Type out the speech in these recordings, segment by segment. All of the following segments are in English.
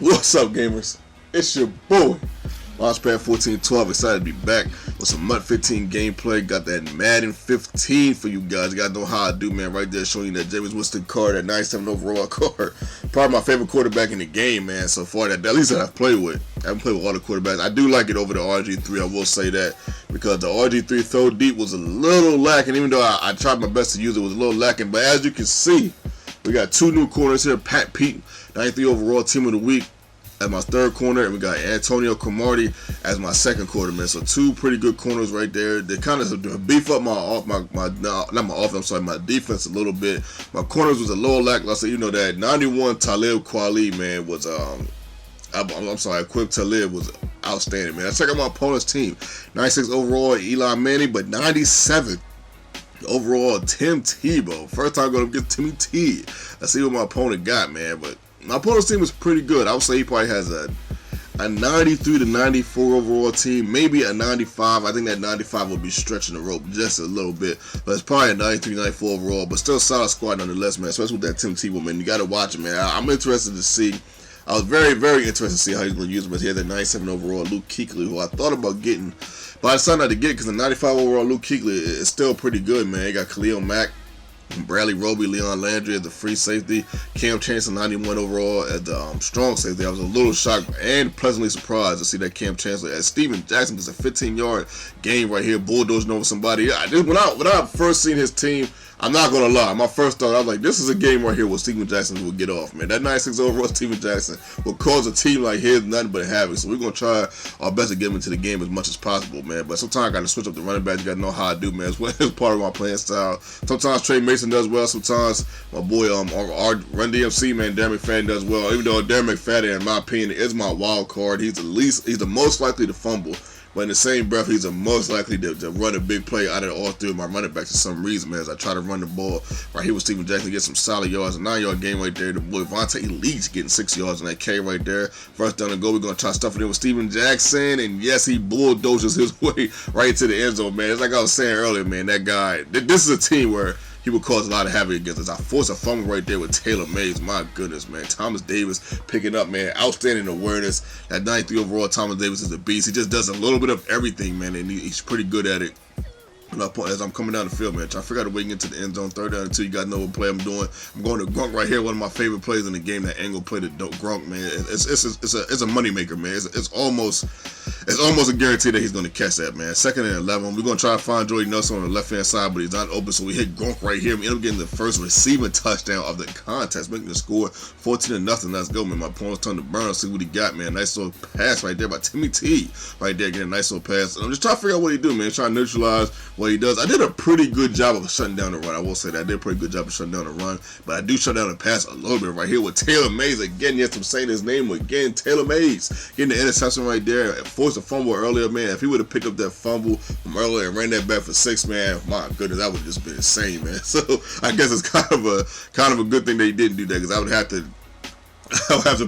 What's up, gamers? It's your boy, Launchpad 1412. Excited to be back with some MUT 15 gameplay. Got that Madden 15 for you guys. You gotta know how I do, man. Right there, showing you that Jameis Winston card, that 97 overall card. Probably my favorite quarterback in the game, man. So far, that at least that I've played with. I haven't played with all the quarterbacks. I do like it over the RG3. I will say that because the RG3 throw deep was a little lacking. Even though I tried my best to use it, was a little lacking. But as you can see, we got two new corners here. Pat Pete, 93 overall team of the week, as my third corner, and we got Antonio Cromartie as my second corner, man. So two pretty good corners right there. They kind of beef up my defense a little bit. My corners was a little lackluster. You know that 91 Talib Kweli, man, was Quick Talib was outstanding, man. I check out my opponent's team. 96 overall Eli Manning, but 97 overall Tim Tebow. First time going to get Timmy T. Let's see what my opponent got, man. But my opponent's team is pretty good. I would say he probably has a 93 to 94 overall team, maybe a 95. I think that 95 will be stretching the rope just a little bit, but it's probably a 93, 94 overall, but still a solid squad nonetheless, man, especially with that Tim Tebow, man. You got to watch it, man. I'm interested to see. I was very, very interested to see how he's going to use him, but he had that 97 overall Luke Kuechly, who I thought about getting, but I decided not to get because the 95 overall Luke Kuechly is still pretty good, man. He got Khalil Mack, Bradley Roby, Leon Landry as the free safety, Cam Chancellor 91 overall at the strong safety. I was a little shocked and pleasantly surprised to see that Cam Chancellor as Steven Jackson gets a 15-yard game right here, bulldozing over somebody. When I first seen his team, I'm not gonna lie, my first thought, I was like, this is a game right here where Steven Jackson will get off, man. That 96 overall Steven Jackson will cause a team like his nothing but havoc. So we're gonna try our best to get him into the game as much as possible, man. But sometimes I gotta switch up the running back. You gotta know how I do, man. It's part of my playing style. Sometimes Trey Mason does well. Sometimes my boy our Run DMC, man, Darren McFadden does well. Even though Darren McFadden, in my opinion, is my wild card. He's the most likely to fumble. But in the same breath, he's the most likely to run a big play out of all three of my running backs for some reason, man. As I try to run the ball right here with Steven Jackson, get some solid yards, a 9-yard game right there. The boy Vontae Leach getting 6 yards on that K right there. First down and go, we're going to try stuffing it with Steven Jackson. And yes, he bulldozes his way right into the end zone, man. It's like I was saying earlier, man, that guy, this is a team where he would cause a lot of havoc against us. I forced a fumble right there with Taylor Mays. My goodness, man. Thomas Davis picking up, man. Outstanding awareness. That 93 overall Thomas Davis is a beast. He just does a little bit of everything, man, and he's pretty good at it. As I'm coming down the field, man, trying to figure out a way to get into the end zone. Third down and 2. You guys know what play I'm doing. I'm going to Gronk right here. One of my favorite plays in the game. That angle play to Gronk, man. It's a money maker, man. It's almost a guarantee that he's going to catch that, man. Second and 11. We're going to try to find Jordy Nelson on the left hand side, but he's not open. So we hit Gronk right here. We end up getting the first receiving touchdown of the contest, making the score 14-0. Let's go, man. My opponent's turn to burn. See what he got, man. Nice little pass right there by Timmy T. Right there, getting a nice little pass. And I'm just trying to figure out what he do, man. Trying to neutralize what he does. I did a pretty good job of shutting down the run. I will say that I did a pretty good job of shutting down the run, but I do shut down the pass a little bit right here with Taylor Mays again. Yes, I'm saying his name again. Taylor Mays getting the interception right there. Forced a fumble earlier, man. If he would have picked up that fumble from earlier and ran that back for 6, man, my goodness, that would have just been insane, man. So I guess it's kind of a good thing that he didn't do that, because I would have to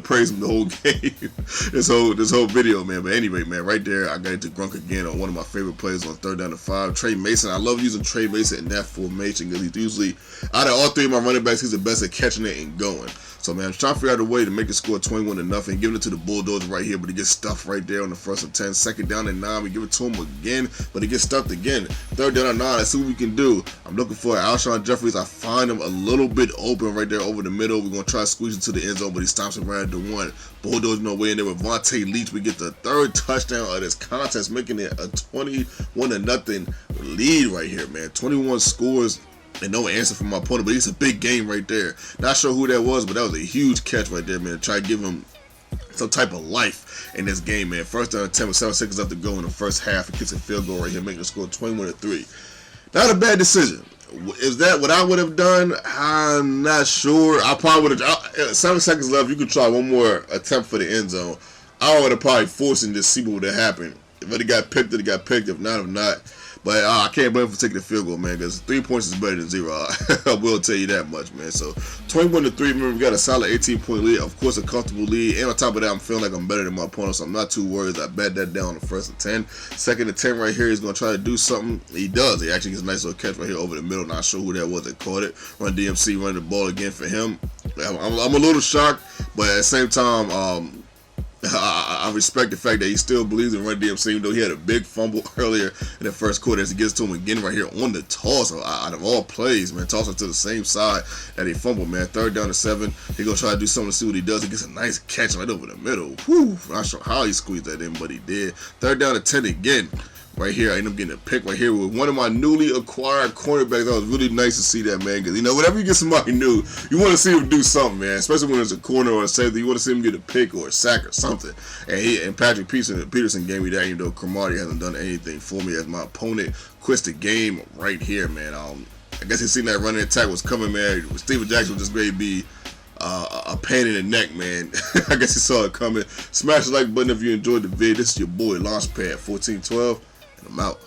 praise him the whole game, this whole video, man. But anyway, man, right there, I got into Gronk again on one of my favorite plays on third down and 5. Trey Mason, I love using Trey Mason in that formation because he's usually, out of all three of my running backs, he's the best at catching it and going. So, man, I'm trying to figure out a way to make the score 21-0, giving it to the Bulldogs right here, but he gets stuffed right there on the first and 10. Second down and 9, we give it to him again, but he gets stuffed again. Third down and 9, let's see what we can do. I'm looking for Alshon Jeffries. I find him a little bit open right there over the middle. We're going to try to squeeze into the end zone, but he stops him right at the 1. Bulldogs no way in there with Vontae Leach. We get the third touchdown of this contest, making it a 21-0 lead right here, man. 21 scores. And no answer from my opponent, but it's a big game right there. Not sure who that was, but that was a huge catch right there, man. Try to give him some type of life in this game, man. First down and 10 with 7 seconds left to go in the first half. He gets a field goal right here, making the score 21-3. Not a bad decision. Is that what I would have done? I'm not sure. I probably would have. 7 seconds left. You could try one more attempt for the end zone. I would have probably forced him to see what would have happened. If it got picked, it got picked. If not. But I can't blame him for taking the field goal, man, because 3 points is better than 0. I will tell you that much, man. So 21-3, remember, we got a solid 18-point lead. Of course, a comfortable lead. And on top of that, I'm feeling like I'm better than my opponent, so I'm not too worried. I bet that down on the first and 10. Second and 10 right here, he's going to try to do something. He does. He actually gets a nice little catch right here over the middle. Not sure who that was that caught it. Run DMC running the ball again for him. I'm a little shocked, but at the same time, I respect the fact that he still believes in Run DMC, even though he had a big fumble earlier in the first quarter as he gets to him again right here on the toss. Out of all plays, man, toss him to the same side that he fumbled, man. 3rd down to 7. He gonna try to do something to see what he does. He gets a nice catch right over the middle. Whew, not sure how he squeezed that in, but he did. 3rd down to 10 again. Right here, I end up getting a pick right here with one of my newly acquired cornerbacks. That was really nice to see that, man, because, you know, whenever you get somebody new, you want to see him do something, man, especially when it's a corner or a safety. You want to see him get a pick or a sack or something. And Patrick Peterson gave me that, even though Cromartie hasn't done anything for me as my opponent quits the game right here, man. I guess he seen that running attack was coming, man. Steven Jackson was just going to be a pain in the neck, man. I guess he saw it coming. Smash the like button if you enjoyed the video. This is your boy, Launchpad 1412. And I'm out.